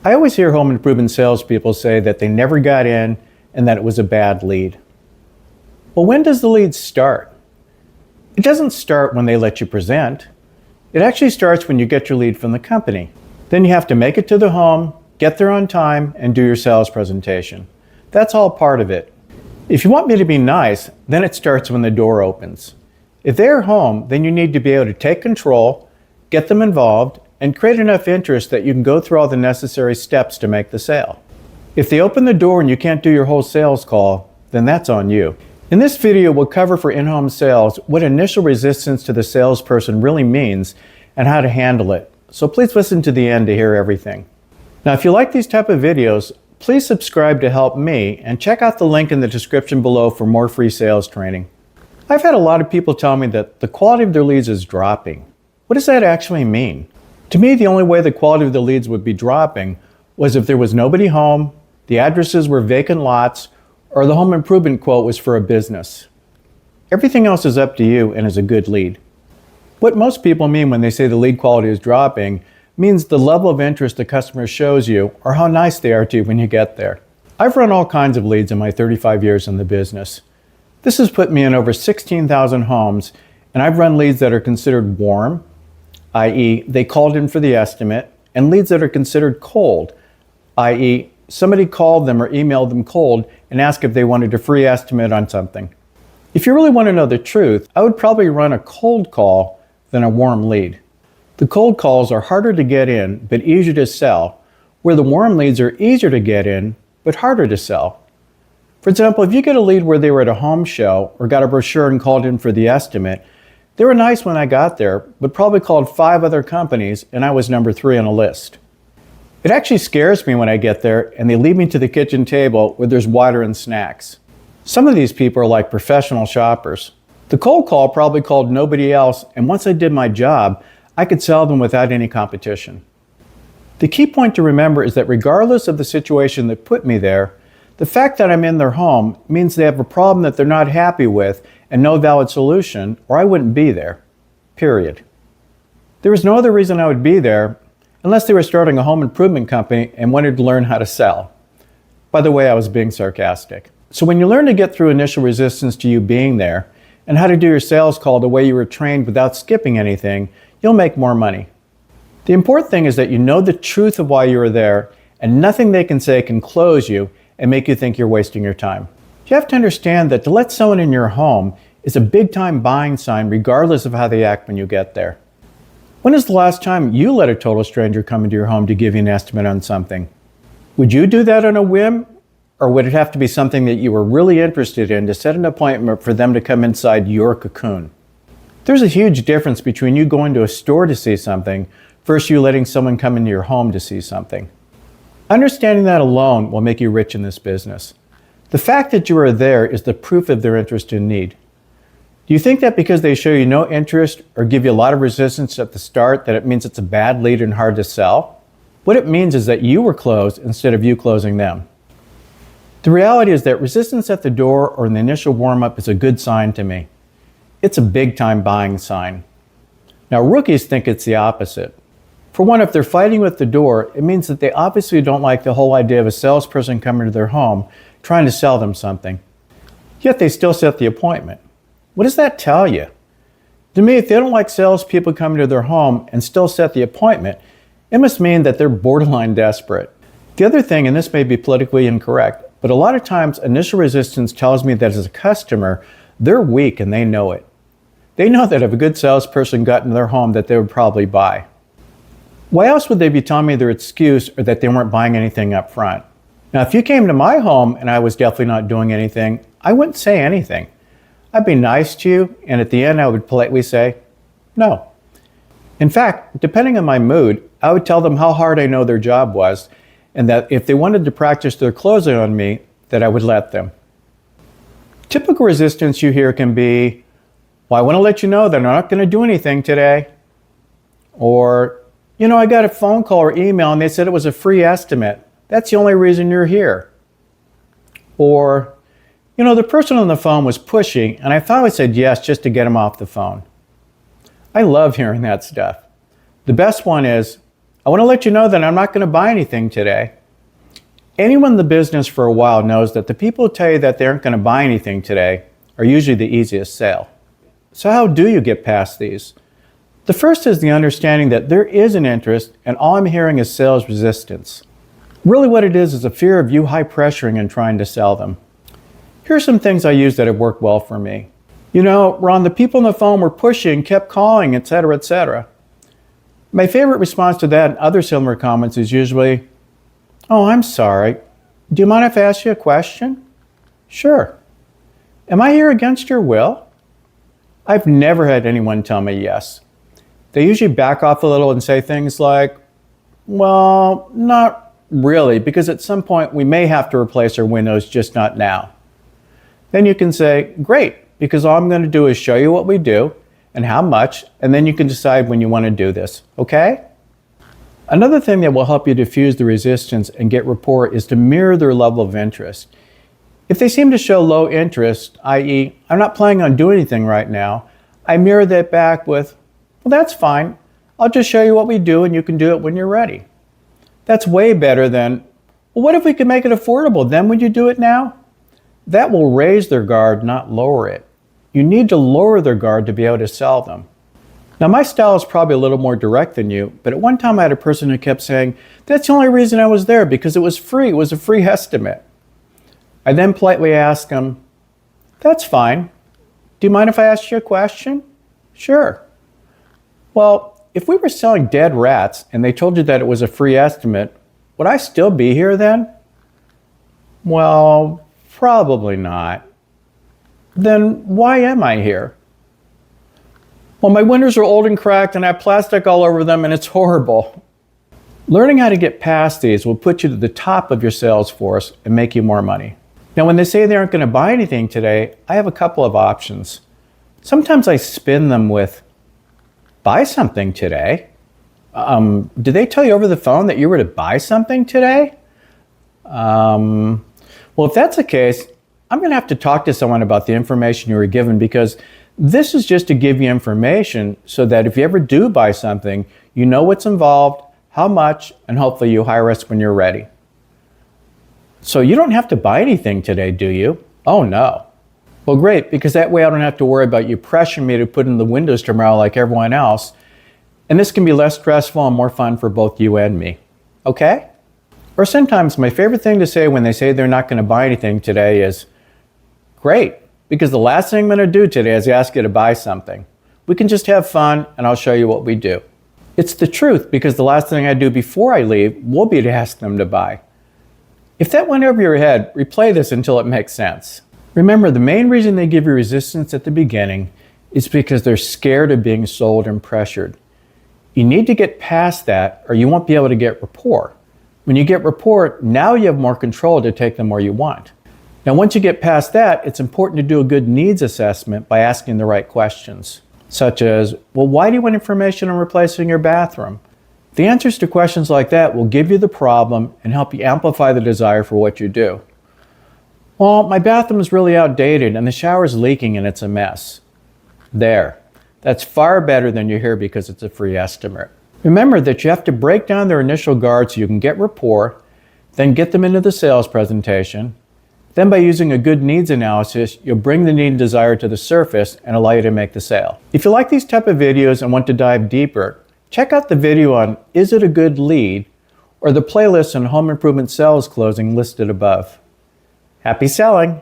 I always hear home improvement salespeople say that they never got in and that it was a bad lead. Well, when does the lead start? It doesn't start when they let you present. It actually starts when you get your lead from the company. Then you have to make it to the home, get there on time, and do your sales presentation. That's all part of it. If you want me to be nice, then it starts when the door opens. If they're home, then you need to be able to take control, get them involved, and create enough interest that you can go through all the necessary steps to make the sale. If they open the door and you can't do your whole sales call, then that's on you. In this video, we'll cover for in-home sales what initial resistance to the salesperson really means and how to handle it. So please listen to the end to hear everything. Now, if you like these type of videos, please subscribe to help me and check out the link in the description below for more free sales training. I've had a lot of people tell me that the quality of their leads is dropping. What does that actually mean? To me, the only way the quality of the leads would be dropping was if there was nobody home, the addresses were vacant lots, or the home improvement quote was for a business. Everything else is up to you and is a good lead. What most people mean when they say the lead quality is dropping means the level of interest the customer shows you or how nice they are to you when you get there. I've run all kinds of leads in my 35 years in the business. This has put me in over 16,000 homes, and I've run leads that are considered warm, i.e. they called in for the estimate, and leads that are considered cold, i.e. somebody called them or emailed them cold and asked if they wanted a free estimate on something. If you really want to know the truth, I would probably run a cold call than a warm lead. The cold calls are harder to get in but easier to sell, where the warm leads are easier to get in but harder to sell. For example, if you get a lead where they were at a home show or got a brochure and called in for the estimate, they were nice when I got there, but probably called 5 other companies and I was number 3 on a list. It actually scares me when I get there and they lead me to the kitchen table where there's water and snacks. Some of these people are like professional shoppers. The cold call probably called nobody else, and once I did my job, I could sell them without any competition. The key point to remember is that regardless of the situation that put me there, the fact that I'm in their home means they have a problem that they're not happy with and no valid solution, or I wouldn't be there. Period. There was no other reason I would be there unless they were starting a home improvement company and wanted to learn how to sell. By the way, I was being sarcastic. So when you learn to get through initial resistance to you being there and how to do your sales call the way you were trained without skipping anything, you'll make more money. The important thing is that you know the truth of why you were there, and nothing they can say can close you and make you think you're wasting your time. You have to understand that to let someone in your home is a big time buying sign regardless of how they act when you get there. When is the last time you let a total stranger come into your home to give you an estimate on something? Would you do that on a whim? Or would it have to be something that you were really interested in to set an appointment for them to come inside your cocoon? There's a huge difference between you going to a store to see something versus you letting someone come into your home to see something. Understanding that alone will make you rich in this business. The fact that you are there is the proof of their interest and need. Do you think that because they show you no interest or give you a lot of resistance at the start that it means it's a bad lead and hard to sell? What it means is that you were closed instead of you closing them. The reality is that resistance at the door or in the initial warm-up is a good sign to me. It's a big-time buying sign. Now, rookies think it's the opposite. For one, if they're fighting with the door, it means that they obviously don't like the whole idea of a salesperson coming to their home trying to sell them something. Yet they still set the appointment. What does that tell you? To me, if they don't like salespeople coming to their home and still set the appointment, it must mean that they're borderline desperate. The other thing, and this may be politically incorrect, but a lot of times initial resistance tells me that as a customer, they're weak and they know it. They know that if a good salesperson got into their home that they would probably buy. Why else would they be telling me their excuse or that they weren't buying anything up front? Now, if you came to my home and I was definitely not doing anything, I wouldn't say anything. I'd be nice to you, and at the end I would politely say, no. In fact, depending on my mood, I would tell them how hard I know their job was, and that if they wanted to practice their closing on me, that I would let them. Typical resistance you hear can be, well, I want to let you know that I'm not going to do anything today. Or, I got a phone call or email and they said it was a free estimate. That's the only reason you're here. Or, the person on the phone was pushing and I finally said yes just to get him off the phone. I love hearing that stuff. The best one is, I want to let you know that I'm not going to buy anything today. Anyone in the business for a while knows that the people who tell you that they aren't going to buy anything today are usually the easiest sale. So how do you get past these? The first is the understanding that there is an interest and all I'm hearing is sales resistance. Really what it is a fear of you high pressuring and trying to sell them. Here are some things I use that have worked well for me. You know, Ron, the people on the phone were pushing, kept calling, etc., etc. My favorite response to that and other similar comments is usually, "Oh, I'm sorry. Do you mind if I ask you a question?" "Sure." "Am I here against your will?" I've never had anyone tell me yes. They usually back off a little and say things like, "Well, not really, because at some point we may have to replace our windows, just not now." Then you can say, "Great, because all I'm going to do is show you what we do and how much, and then you can decide when you want to do this, okay?" Another thing that will help you diffuse the resistance and get rapport is to mirror their level of interest. If they seem to show low interest, i.e., "I'm not planning on doing anything right now," I mirror that back with, "Well, that's fine. I'll just show you what we do and you can do it when you're ready." That's way better than, "Well, what if we can make it affordable? Then would you do it now?" That will raise their guard, not lower it. You need to lower their guard to be able to sell them. Now, my style is probably a little more direct than you, but at one time I had a person who kept saying, "That's the only reason I was there, because it was free. It was a free estimate." I then politely asked him, "That's fine. Do you mind if I ask you a question?" "Sure." "Well, if we were selling dead rats and they told you that it was a free estimate, would I still be here then?" "Well, probably not." "Then why am I here?" "Well, my windows are old and cracked and I have plastic all over them and it's horrible." Learning how to get past these will put you to the top of your sales force and make you more money. Now, when they say they aren't going to buy anything today, I have a couple of options. Sometimes I spin them with, "Buy something today? Did they tell you over the phone that you were to buy something today?" Well, if that's the case, I'm going to have to talk to someone about the information you were given, because this is just to give you information so that if you ever do buy something, you know what's involved, how much, and hopefully you hire us when you're ready. So you don't have to buy anything today, do you? Oh, no. Well, great, because that way I don't have to worry about you pressuring me to put in the windows tomorrow like everyone else. And this can be less stressful and more fun for both you and me. Okay? Or sometimes my favorite thing to say when they say they're not going to buy anything today is, "Great, because the last thing I'm going to do today is ask you to buy something. We can just have fun and I'll show you what we do." It's the truth, because the last thing I do before I leave will be to ask them to buy. If that went over your head, replay this until it makes sense. Remember, the main reason they give you resistance at the beginning is because they're scared of being sold and pressured. You need to get past that or you won't be able to get rapport. When you get rapport, now you have more control to take them where you want. Now, once you get past that, it's important to do a good needs assessment by asking the right questions, such as, "Well, why do you want information on replacing your bathroom?" The answers to questions like that will give you the problem and help you amplify the desire for what you do. "Well, my bathroom is really outdated and the shower is leaking and it's a mess." There. That's far better than you hear because it's a free estimate. Remember that you have to break down their initial guard so you can get rapport, then get them into the sales presentation. Then by using a good needs analysis, you'll bring the need and desire to the surface and allow you to make the sale. If you like these type of videos and want to dive deeper, check out the video on "Is it a good lead?" or the playlist on home improvement sales closing listed above. Happy selling!